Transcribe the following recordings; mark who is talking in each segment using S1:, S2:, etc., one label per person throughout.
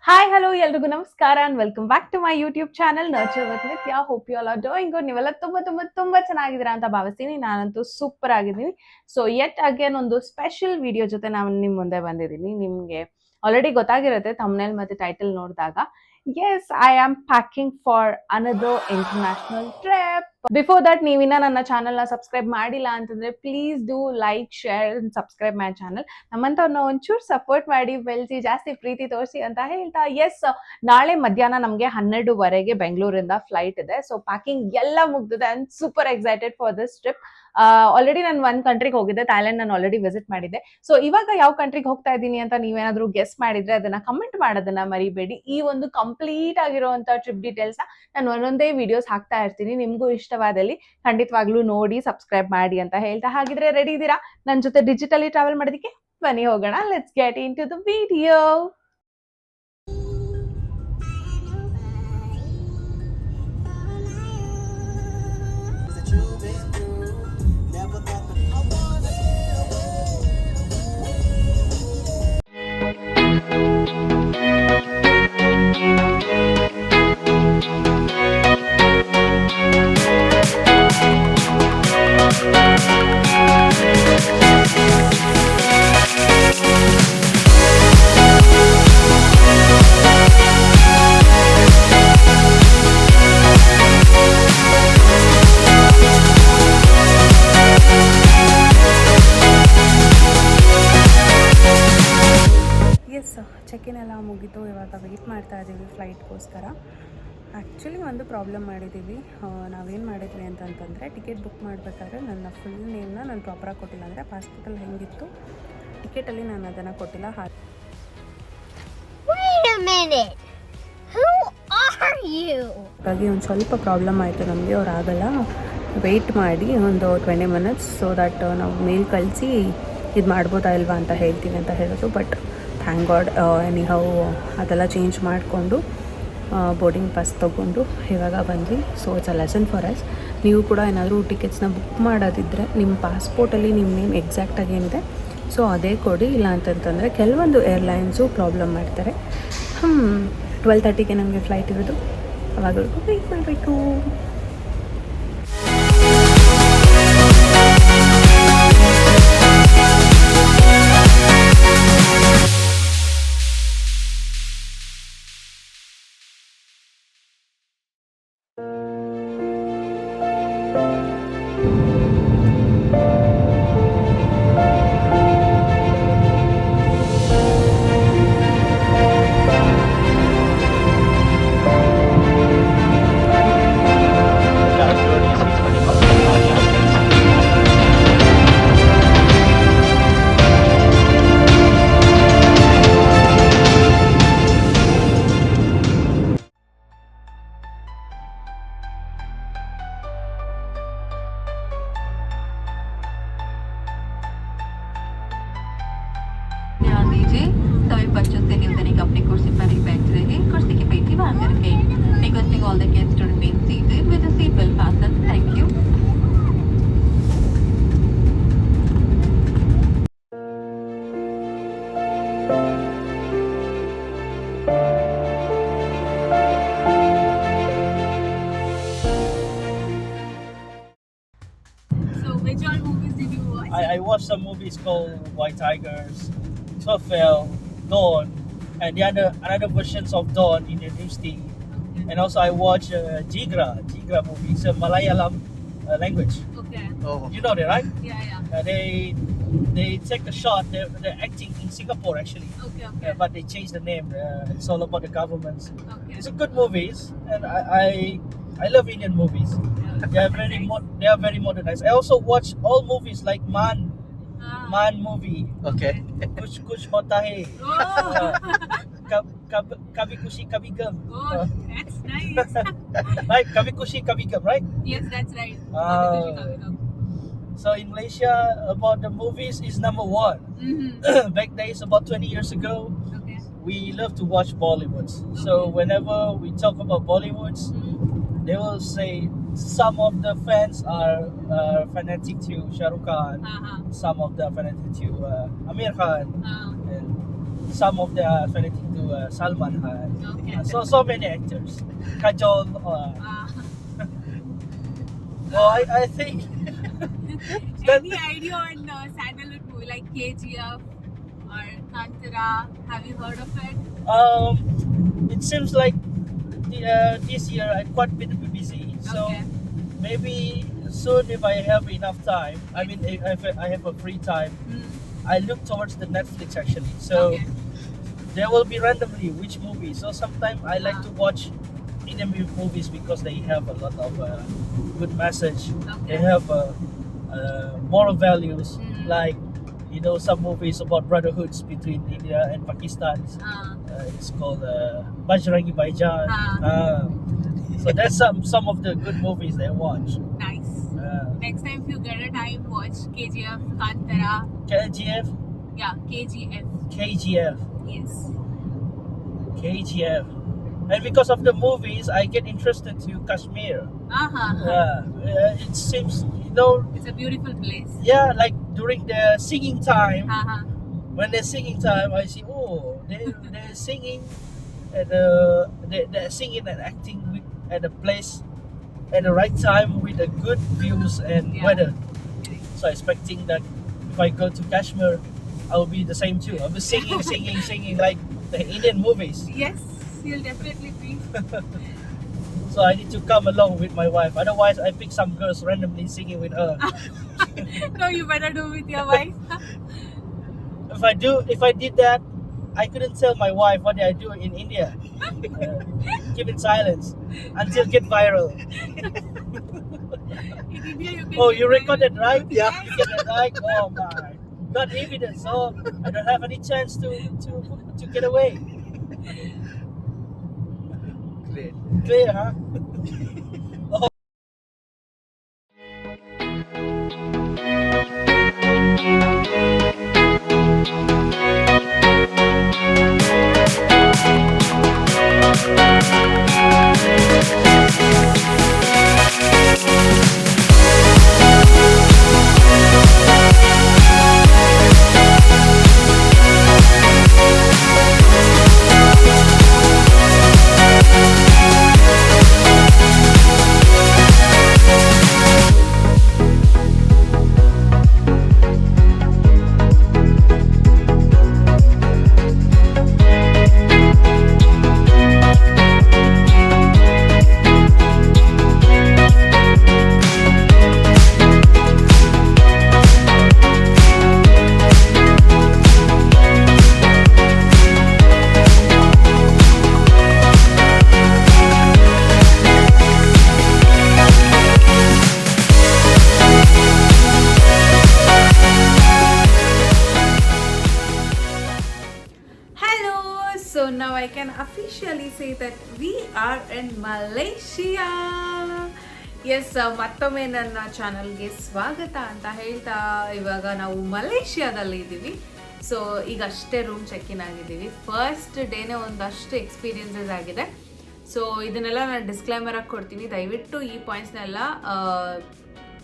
S1: Hi hello ಎಲ್ರಿಗೂ ನಮಸ್ಕಾರ and welcome back to my YouTube channel nurture with Nithya. Hope you all are doing good. ನೀವೆಲ್ಲ ತುಂಬಾ ಚೆನ್ನಾಗಿದ್ದೀರಾ ಅಂತ ಭಾವಿಸ್ತೀನಿ. ನಾನಂತೂ ಸೂಪರ್ ಆಗಿದ್ದೀನಿ. ಸೊ ಯೆಟ್ ಅಗೇನ್ ಒಂದು ಸ್ಪೆಷಲ್ ವಿಡಿಯೋ ಜೊತೆ ನಾನು ನಿಮ್ಮ ಮುಂದೆ ಬಂದಿದ್ದೀನಿ. ನಿಮಗೆ ಆಲ್ರೆಡಿ ಗೊತ್ತಾಗಿರುತ್ತೆ ಥಂಬ್ನೇಲ್ ಮತ್ತೆ ಟೈಟಲ್ ನೋಡಿದಾಗ. Yes, I am packing for another international trip. Before that ನೀವಿನ್ನ ನನ್ನ ಚಾನಲ್ನ ಸಬ್ಸ್ಕ್ರೈಬ್ ಮಾಡಿಲ್ಲ ಅಂತಂದ್ರೆ please do like, share and subscribe my channel. ನಮ್ಮಂತವ್ರನ್ನ ಒಂಚೂರು ಸಪೋರ್ಟ್ ಮಾಡಿ, ಬೆಳೆಸಿ, ಜಾಸ್ತಿ ಪ್ರೀತಿ ತೋರಿಸಿ ಅಂತ ಹೇಳ್ತಾ, ಎಸ್, ನಾಳೆ ಮಧ್ಯಾಹ್ನ ನಮಗೆ 12:30 ಬೆಂಗಳೂರಿಂದ ಫ್ಲೈಟ್ ಇದೆ. ಸೊ ಪ್ಯಾಕಿಂಗ್ ಎಲ್ಲ ಮುಗ್ದಿದೆ. I am super excited for this trip. Already ನಾನು ಒಂದ್ ಕಂಟ್ರಿಗೆ ಹೋಗಿದ್ದೆ, ಥೈಲ್ಯಾಂಡ್ ನಾನು ಆಲ್ರೆಡಿ ವಿಸಿಟ್ ಮಾಡಿದ್ದೆ. ಸೊ ಇವಾಗ ಯಾವ ಕಂಟ್ರಿಗೆ ಹೋಗ್ತಾ ಇದ್ದೀನಿ ಅಂತ ನೀವೇನಾದ್ರೂ ಗೆಸ್ ಮಾಡಿದ್ರೆ ಅದನ್ನ ಕಮೆಂಟ್ ಮಾಡೋದನ್ನ ಮರಿಬೇಡಿ. ಈ ಒಂದು ಕಂಪ್ಲೀಟ್ ಆಗಿರುವಂತ ಟ್ರಿಪ್ ಡೀಟೇಲ್ಸ್ ನಾನು ಒಂದೊಂದೇ ವಿಡಿಯೋಸ್ ಹಾಕ್ತಾ ಇರ್ತೀನಿ. ನಿಮ್ಗೂ ಇಷ್ಟವಾದಲ್ಲಿ ಖಂಡಿತವಾಗ್ಲೂ ನೋಡಿ, ಸಬ್ಸ್ಕ್ರೈಬ್ ಮಾಡಿ ಅಂತ ಹೇಳ್ತಾ, ಹಾಗಿದ್ರೆ ರೆಡಿ ಇದ್ದೀರಾ ನನ್ನ ಜೊತೆ ಡಿಜಿಟಲಿ ಟ್ರಾವೆಲ್ ಮಾಡೋದಕ್ಕೆ? ಬನ್ನಿ ಹೋಗೋಣ. Let's get into the video. Yes, check-in ಎಲ್ಲ ಮುಗಿತು. ಇವಾಗ ವೆಯ್ಟ್ ಮಾಡ್ತಾ ಇದ್ದೀವಿ ಫ್ಲೈಟ್ಗೋಸ್ಕರ. ಆ್ಯಕ್ಚುಲಿ ಒಂದು ಪ್ರಾಬ್ಲಮ್ ಮಾಡಿದ್ದೀವಿ. ನಾವೇನು ಮಾಡಿದ್ವಿ ಅಂತಂತಂದರೆ, ಟಿಕೆಟ್ ಬುಕ್ ಮಾಡಬೇಕಾದ್ರೆ ನನ್ನ ಫುಲ್ ನೇಮ್ನ ನಾನು ಪ್ರಾಪರಾಗಿ ಕೊಟ್ಟಿಲ್ಲ. ಅಂದರೆ ಪಾಸ್ಪೋರ್ಟಲ್ಲಿ ಹೆಂಗಿತ್ತು ಟಿಕೆಟಲ್ಲಿ ನಾನು ಅದನ್ನು ಕೊಟ್ಟಿಲ್ಲ. ಹಾಗಾಗಿ ಒಂದು ಸ್ವಲ್ಪ ಪ್ರಾಬ್ಲಮ್ ಆಯಿತು ನಮಗೆ. ಅವ್ರು ಆಗಲ್ಲ, ವೆಯ್ಟ್ ಮಾಡಿ ಒಂದು 20 ಮಿನಿಟ್ಸ್ ಸೊ ದಟ್ ನಾವು ಮೇಲ್ ಕಳಿಸಿ ಇದು ಮಾಡ್ಬೋದಾ ಇಲ್ವಾ ಅಂತ ಹೇಳ್ತೀವಿ ಅಂತ ಹೇಳಿದ್ರು. ಬಟ್ ಥ್ಯಾಂಕ್ ಗಾಡ್, ಎನಿಹೌ ಅದೆಲ್ಲ ಚೇಂಜ್ ಮಾಡಿಕೊಂಡು ಬೋರ್ಡಿಂಗ್ ಪಾಸ್ ತೊಗೊಂಡು ಇವಾಗ ಬಂದ್ವಿ. So it's a lesson for us. ನೀವು ಕೂಡ ಏನಾದರೂ ಟಿಕೆಟ್ಸ್ನ ಬುಕ್ ಮಾಡೋದಿದ್ದರೆ ನಿಮ್ಮ ಪಾಸ್ಪೋರ್ಟಲ್ಲಿ ನಿಮ್ಮ ನೇಮ್ ಎಕ್ಸಾಕ್ಟಾಗಿ ಏನಿದೆ ಸೊ ಅದೇ ಕೊಡಿ. ಇಲ್ಲ ಅಂತಂತಂದರೆ ಕೆಲವೊಂದು ಏರ್ಲೈನ್ಸು ಪ್ರಾಬ್ಲಮ್ ಮಾಡ್ತಾರೆ. 12:30ಗೆ ನಮಗೆ ಫ್ಲೈಟ್ ಇರೋದು, ಅವಾಗವರೆಗೂ ವೆಯ್ಟ್ ಮಾಡಬೇಕು.
S2: ध्यान दीजिए, सभी बच्चों से निवेदन है कि अपनी कुर्सी पर ही बैठ रहे, कुर्सी की पेटी बांध करके। Requesting all the guests to remain seated with the seat belt fastened. Thank you.
S3: So, which all movies did you watch?
S4: I watched some movies called White Tigers, Tofel, Dawn, and the another versions of Dawn in the Newsty. And also I watched Jigra movie. It's a Malayalam language.
S3: Okay.
S4: Oh. You know that, right?
S3: Yeah.
S4: They take a shot. They're acting in Singapore actually.
S3: Okay.
S4: But they changed the name. It's all about the governments.
S3: Okay.
S4: It's a good movies, and I love Indian movies. They are very modernized. I also watch all movies like Man movie.
S5: Okay.
S4: Kuch hota hai.
S3: Oh.
S4: Kabhi Khushi Kabhi Gum.
S3: Oh, that's nice.
S4: Right, Kabhi Khushi Kabhi Gum, right?
S3: Yes, that's right.
S4: So in Malaysia, about the movies is number one.
S3: Mm-hmm.
S4: Back days, about 20 years ago,
S3: Okay.
S4: we love to watch Bollywoods. So whenever we talk about Bollywoods, they will say some of the fans are fanatic to Shah Rukh Khan, some of them are fanatic to Amir Khan, and some of them are fanatic to to Salman Khan.
S3: Okay.
S4: So many actors. Kajol. Well, I think that
S3: Any idea on sandalwood movie like KGF or Kantara? Have you heard of it?
S4: it seems like this year I'm quite a bit busy. So
S3: Okay.
S4: maybe soon if I have enough time, I mean if I have a free time,
S3: Mm.
S4: I look towards the Netflix actually. So
S3: Okay.
S4: there will be randomly which movie. So sometimes I like to watch Indian movies because they have a lot of good message. They
S3: Okay.
S4: have moral values,
S3: Mm.
S4: like some movies about brotherhoods between India and Pakistan. It's called Bajrangi Bhaijaan. So that's some of the good movies they watch.
S3: Nice.
S4: Uh,
S3: Next time, if you get a time, watch KGF, Kantara.
S4: KGF,
S3: Yeah, KGF.
S4: KGF,
S3: Yes.
S4: KGF. And because of the movies, I get interested to Kashmir. It seems,
S3: It's a beautiful place.
S4: yeah, like during the singing time,
S3: Uh-huh.
S4: when they're singing time, I see, they're singing, and they're singing and acting at a place at the right time with the good views and
S3: Yeah.
S4: weather. So expecting that if I go to Kashmir, I'll be the same too. I'll be singing, singing like the Indian movies.
S3: Yes, you'll definitely be.
S4: So I need to come along with my wife. Otherwise, I pick some girls randomly singing with her.
S3: No, you better do with your wife.
S4: If I did that, I couldn't tell my wife what I do in India. Keep it silence until get viral.
S3: In India, you can.
S4: Oh,
S3: get
S4: you
S3: married.
S4: recorded right?
S3: Yeah.
S4: You get it right? Oh my. Got evidence, so I don't have any chance to get away. Clear, huh?
S1: Hello, so now I can officially say that we are in Malaysia. Yes ಮತ್ತೊಮ್ಮೆ ನನ್ನ ಚಾನಲ್ಗೆ ಸ್ವಾಗತ ಅಂತ ಹೇಳ್ತಾ ಇವಾಗ ನಾವು ಮಲೇಷ್ಯಾದಲ್ಲಿ ಇದ್ದೀವಿ. So ಈಗ ಅಷ್ಟೇ ರೂಮ್ ಚೆಕ್ ಇನ್ ಆಗಿದ್ದೀವಿ. ಫಸ್ಟ್ ಡೇನೇ ಒಂದಷ್ಟು ಎಕ್ಸ್ಪೀರಿಯನ್ಸಸ್ ಆಗಿದೆ. ಸೊ ಇದನ್ನೆಲ್ಲ ನಾನು ಡಿಸ್ಕ್ಲೈಮರ್ ಆಗಿ ಕೊಡ್ತೀನಿ. ದಯವಿಟ್ಟು ಈ ಪಾಯಿಂಟ್ಸ್ನೆಲ್ಲ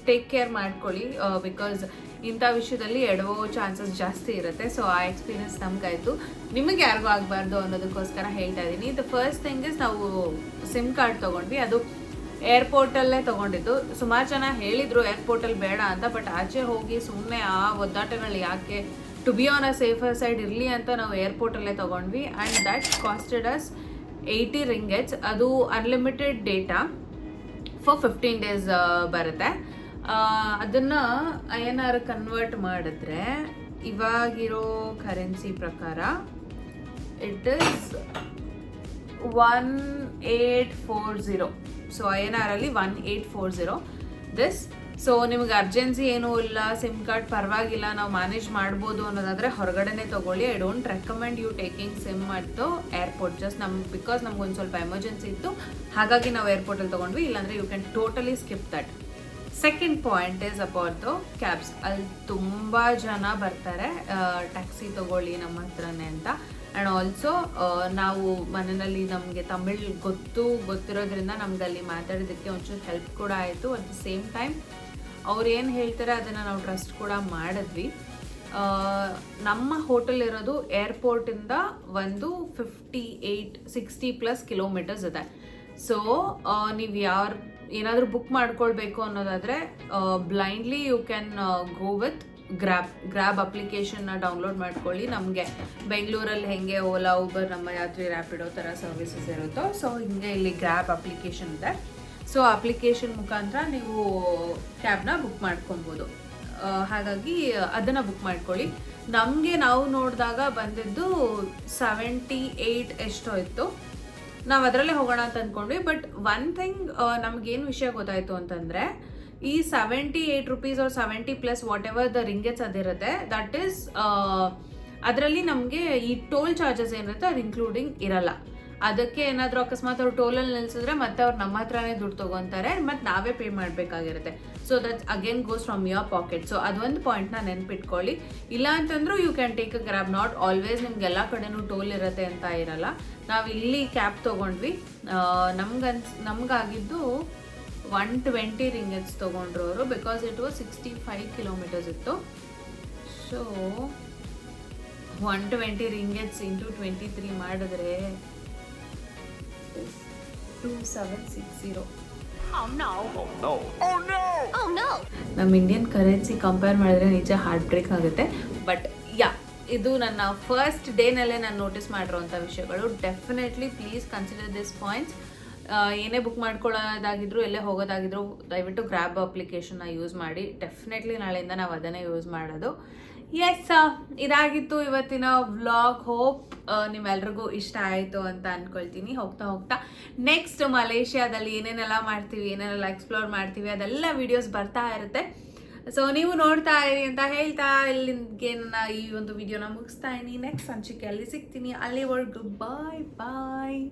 S1: ಟೇಕ್ ಕೇರ್ ಮಾಡ್ಕೊಳ್ಳಿ, ಬಿಕಾಸ್ ಇಂಥ ವಿಷಯದಲ್ಲಿ ಎಡವೋ ಚಾನ್ಸಸ್ ಜಾಸ್ತಿ ಇರುತ್ತೆ. ಸೊ ಆ ಎಕ್ಸ್ಪೀರಿಯನ್ಸ್ ನಮಗಾಯಿತು, ನಿಮಗೆ ಯಾರಿಗೂ ಆಗಬಾರ್ದು ಅನ್ನೋದಕ್ಕೋಸ್ಕರ ಹೇಳ್ತಾ ಇದ್ದೀನಿ. ದ ಫಸ್ಟ್ ಥಿಂಗ್ ಇಸ್ ನಾವು ಸಿಮ್ ಕಾರ್ಡ್ ತೊಗೊಂಡ್ವಿ. ಅದು ಏರ್ಪೋರ್ಟಲ್ಲೇ ತೊಗೊಂಡಿದ್ದು. ಸುಮಾರು ಜನ ಹೇಳಿದರು ಏರ್ಪೋರ್ಟಲ್ಲಿ ಬೇಡ ಅಂತ, ಬಟ್ ಆಚೆ ಹೋಗಿ ಸುಮ್ಮನೆ ಆ ಒದ್ದಾಟಗಳು ಯಾಕೆ, to be on a safer side ಇರಲಿ ಅಂತ ನಾವು ಏರ್ಪೋರ್ಟಲ್ಲೇ ತೊಗೊಂಡ್ವಿ. And that costed us 80 ringgits. ಅದು ಅನ್ಲಿಮಿಟೆಡ್ ಡೇಟಾ ಫಾರ್ 15 days ಬರುತ್ತೆ. ಅದನ್ನು INR ಕನ್ವರ್ಟ್ ಮಾಡಿದ್ರೆ ಇವಾಗಿರೋ ಕರೆನ್ಸಿ ಪ್ರಕಾರ ಇಟ್ ಇಸ್ 1840. ಸೊ INR ಅಲ್ಲಿ 1840 ದಿಸ್. ಸೊ ನಿಮಗೆ ಅರ್ಜೆನ್ಸಿ ಏನೂ ಇಲ್ಲ, ಸಿಮ್ ಕಾರ್ಡ್ ಪರವಾಗಿಲ್ಲ, ನಾವು ಮ್ಯಾನೇಜ್ ಮಾಡ್ಬೋದು ಅನ್ನೋದಾದರೆ ಹೊರಗಡೆನೇ ತೊಗೊಳ್ಳಿ. I don't recommend you taking SIM at airport. Just because ನಮ್ಗೊಂದು ಸ್ವಲ್ಪ ಎಮರ್ಜೆನ್ಸಿ ಇತ್ತು, ಹಾಗಾಗಿ ನಾವು ಏರ್ಪೋರ್ಟಲ್ಲಿ ತೊಗೊಂಡ್ವಿ. ಇಲ್ಲಾಂದರೆ you can totally skip that. Second point is about the cabs. ಅಲ್ಲಿ ತುಂಬ ಜನ ಬರ್ತಾರೆ ಟ್ಯಾಕ್ಸಿ ತೊಗೊಳ್ಳಿ ನಮ್ಮ ಹತ್ರನೇ ಅಂತ. ಆ್ಯಂಡ್ ಆಲ್ಸೋ ನಾವು ಮನೆಯಲ್ಲಿ ನಮಗೆ ತಮಿಳ್ ಗೊತ್ತಿರೋದ್ರಿಂದ ನಮ್ಗೆ ಅಲ್ಲಿ ಮಾತಾಡೋದಕ್ಕೆ ಒಂಚೂರು ಹೆಲ್ಪ್ ಕೂಡ ಆಯಿತು. ಅಟ್ ದ ಸೇಮ್ ಟೈಮ್ ಅವ್ರು ಏನು ಹೇಳ್ತಾರೆ ಅದನ್ನು ನಾವು ಟ್ರಸ್ಟ್ ಕೂಡ ಮಾಡಿದ್ವಿ. ನಮ್ಮ ಹೋಟೆಲ್ ಇರೋದು ಏರ್ಪೋರ್ಟಿಂದ ಒಂದು 60+ ಕಿಲೋಮೀಟರ್ಸ್ ಇದೆ. ಸೊ ನೀವು ಏನಾದರೂ ಬುಕ್ ಮಾಡ್ಕೊಳ್ಬೇಕು ಅನ್ನೋದಾದರೆ blindly you can go with Grab ಅಪ್ಲಿಕೇಶನ್ನ ಡೌನ್ಲೋಡ್ ಮಾಡ್ಕೊಳ್ಳಿ. ನಮಗೆ ಬೆಂಗಳೂರಲ್ಲಿ ಹೆಂಗೆ ಓಲಾ, ಊಬರ್, ನಮ್ಮ ಯಾತ್ರಿ, ರ್ಯಾಪಿಡೋ ಥರ ಸರ್ವಿಸಸ್ ಇರುತ್ತೋ, ಸೊ ಹಿಂಗೆ ಇಲ್ಲಿ ಗ್ರ್ಯಾಬ್ ಅಪ್ಲಿಕೇಶನ್ ಇದೆ. ಸೊ ಅಪ್ಲಿಕೇಶನ್ ಮುಖಾಂತರ ನೀವು ಕ್ಯಾಬ್ನ ಬುಕ್ ಮಾಡ್ಕೊಬೋದು. ಹಾಗಾಗಿ ಅದನ್ನು ಬುಕ್ ಮಾಡ್ಕೊಳ್ಳಿ. ನಮಗೆ ನಾವು ನೋಡಿದಾಗ ಬಂದಿದ್ದು 78 ಎಷ್ಟೋ ಇತ್ತು. ನಾವು ಅದರಲ್ಲೇ ಹೋಗೋಣ ಅಂತ ಅಂದ್ಕೊಂಡ್ವಿ. ಬಟ್ ಒನ್ ಥಿಂಗ್ ನಮಗೇನು ವಿಷಯ ಗೊತ್ತಾಯಿತು ಅಂತಂದರೆ, ಈ 78 ರೂಪೀಸ್ ಅವ್ರು 70+ ವಾಟ್ ಎವರ್ ದ ರಿಂಗೆಟ್ಸ್ ಅದಿರುತ್ತೆ, ದಟ್ ಈಸ್ ಅದರಲ್ಲಿ ನಮಗೆ ಈ ಟೋಲ್ ಚಾರ್ಜಸ್ ಏನಿರುತ್ತೆ ಅದು ಇನ್ಕ್ಲೂಡಿಂಗ್ ಇರಲ್ಲ. ಅದಕ್ಕೆ ಏನಾದರೂ ಅಕಸ್ಮಾತ್ ಅವ್ರು ಟೋಲಲ್ಲಿ ನಿಲ್ಲಿಸಿದ್ರೆ ಮತ್ತೆ ಅವ್ರು ನಮ್ಮ ಹತ್ರನೇ ದುಡ್ಡು ತೊಗೊತಾರೆ, ಮತ್ತು ನಾವೇ ಪೇ ಮಾಡಬೇಕಾಗಿರುತ್ತೆ. So that again goes from your pocket. So ಅದೊಂದು ಪಾಯಿಂಟ್ನ ನೆನ್ಪಿಟ್ಕೊಳ್ಳಿ. ಇಲ್ಲ ಅಂತಂದ್ರೂ you can take a Grab. Not always ನಿಮ್ಗೆಲ್ಲ ಕಡೆನೂ ಟೋಲ್ ಇರುತ್ತೆ ಅಂತ ಇರಲ್ಲ. ನಾವು ಇಲ್ಲಿ ಕ್ಯಾಬ್ ತೊಗೊಂಡ್ವಿ. ನಮಗಾಗಿದ್ದು 120 ರಿಂಗೆಟ್ಸ್ ತೊಗೊಂಡ್ರು ಅವರು, ಬಿಕಾಸ್ ಇಟ್ ವಾಸ್ 65 ಕಿಲೋಮೀಟರ್ಸ್ ಇತ್ತು. ಸೊ 120 ರಿಂಗೆಟ್ಸ್ ಇಂಟು 23 ಮಾಡಿದ್ರೆ 2760. ನಮ್ಮ ಇಂಡಿಯನ್ ಕರೆನ್ಸಿ ಕಂಪೇರ್ ಮಾಡಿದ್ರೆ ನಿಜ ಹಾರ್ಟ್ ಬ್ರೇಕ್ ಆಗುತ್ತೆ. ಬಟ್ ಇದು ನನ್ನ ಫಸ್ಟ್ ಡೇನಲ್ಲೇ ನಾನು ನೋಟಿಸ್ ಮಾಡಿರೋಂಥ ವಿಷಯಗಳು. Definitely please consider this points. ಏನೇ ಬುಕ್ ಮಾಡ್ಕೊಳ್ಳೋದಾಗಿದ್ರು, ಎಲ್ಲೇ ಹೋಗೋದಾಗಿದ್ರು, ದಯವಿಟ್ಟು ಗ್ರ್ಯಾಬ್ ಅಪ್ಲಿಕೇಶನ್ನ ಯೂಸ್ ಮಾಡಿ. ಡೆಫಿನೆಟ್ಲಿ ನಾಳೆಯಿಂದ ನಾವು ಅದನ್ನೇ ಯೂಸ್ ಮಾಡೋದು. ಎಸ್, ಇದಾಗಿತ್ತು ಇವತ್ತಿನ ವ್ಲಾಗ್. ಹೋಪ್ ನಿಮ್ಮೆಲ್ರಿಗೂ ಇಷ್ಟ ಆಯಿತು ಅಂತ ಅಂದ್ಕೊಳ್ತೀನಿ. ಹೋಗ್ತಾ ನೆಕ್ಸ್ಟ್ ಮಲೇಷ್ಯಾದಲ್ಲಿ ಏನೇನೆಲ್ಲ ಮಾಡ್ತೀವಿ, ಏನೇನೆಲ್ಲ ಎಕ್ಸ್ಪ್ಲೋರ್ ಮಾಡ್ತೀವಿ, ಅದೆಲ್ಲ ವೀಡಿಯೋಸ್ ಬರ್ತಾ ಇರುತ್ತೆ. ಸೊ ನೀವು ನೋಡ್ತಾ ಇರಿ ಅಂತ ಹೇಳ್ತಾ ಇಲ್ಲಿಗೆ ನನ್ನ ಈ ಒಂದು ವಿಡಿಯೋನ ಮುಗಿಸ್ತಾ ಇದ್ದೀನಿ. ನೆಕ್ಸ್ಟ್ ಸಂಚಿಕೆಯಲ್ಲಿ ಸಿಗ್ತೀನಿ. ಅಲ್ಲಿವರೆಗೂ ಬಾಯ್.